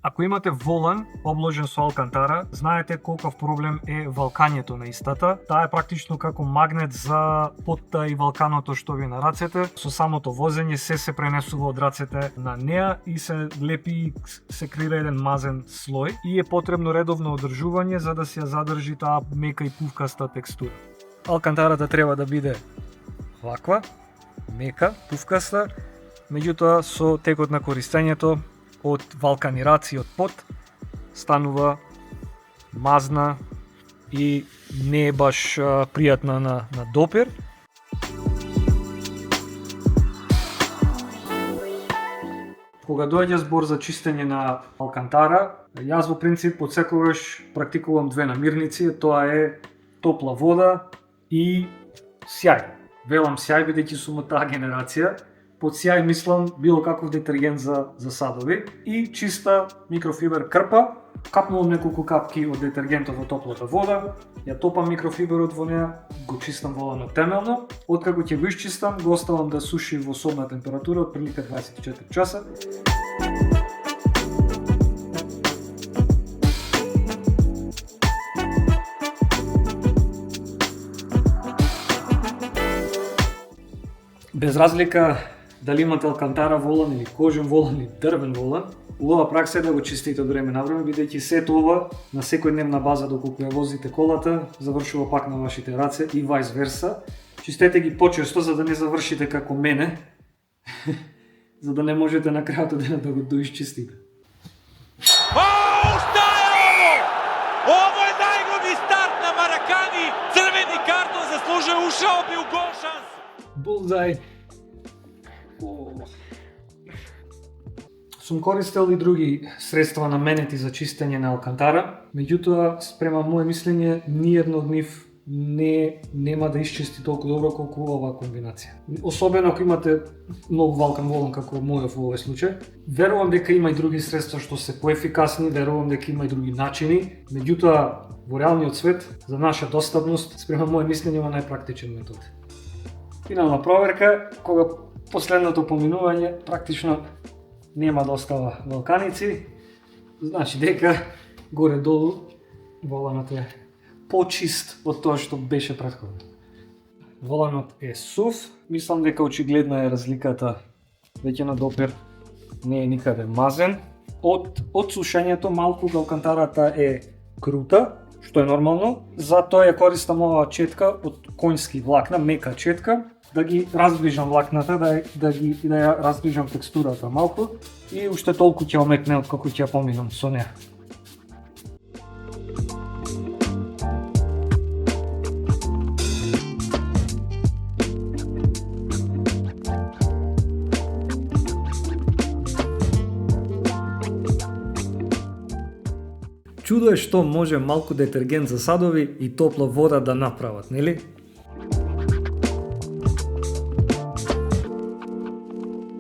Ако имате волан обложен со алкантара, знаете колков проблем е валкањето на истата. Таа е практично како магнет за потта и валканото што ви на рацете. Со самото возење се пренесува од рацете на неа и се лепи и се креира еден мазен слој и е потребно редовно одржување за да се ја задржи таа мека и пувкаста текстура. Алкантарата треба да биде ваква, мека, пувкаста, меѓутоа со текот на користењето од валканирација од пот станува мазна и не е баш пријатна на допир. Кога доаѓа збор за чистење на алкантара, јас во принцип од секогаш практикувам две намирници, тоа е топла вода и сјај. Велам сјај бидејќи сум од таа генерација. Под сјај мислам било каков детергент за садови и чиста микрофибер крпа. Капнувам неколку капки од детергентот во топлата вода, ја топам микрофиберот во неа, го чистам воланот темелно. Откако ќе го исчистам, го оставам да суши во собна температура од прилика 24 часа. Без разлика дали имате алкантара волан или кожен волан или дрвен волан, убава пракса е да го чистите од време на време, бидејќи сето ова на секојдневна база доколку ја возите колата, завршува пак на вашите раце и вајс верса. Чистете ги почесто за да не завршите како мене, за да не можете на крајот денот да го доисчистите. Шта е ово? Ово е најголеми старт на Маракани. Црвени картон заслужува, ушао би у гол шанс. Булзај. Сум користел и други средства наменети за чистење на алкантара, меѓутоа, спрема моје мислење, ниедно од нив нема да исчисти толку добро колку оваа комбинација. Особено ако имате многу валкан волан како мојов во овој случај. Верувам дека има и други средства што се поефикасни, верувам дека има и други начини, меѓутоа во реалниот свет за наша достапност, спрема моје мислење, ова најпрактичен метод. Финална проверка, кога последното поминување практично нема да остава валканици, значи дека горе-долу воланот е почист од тоа што беше претходно. Воланот е сув, мислам дека очигледна е разликата, веќе на допир не е никаде мазен. Од сушењето малку алкантарата е крута, што е нормално, затоа ја користам оваа четка од конјски влакна, мека четка, да ги разближам влакната, да ја разближам текстурата малку и уште толку ќе омекне откако ќе ја поминам со неа. Чудо е што може малку детергент за садови и топла вода да направат, нели?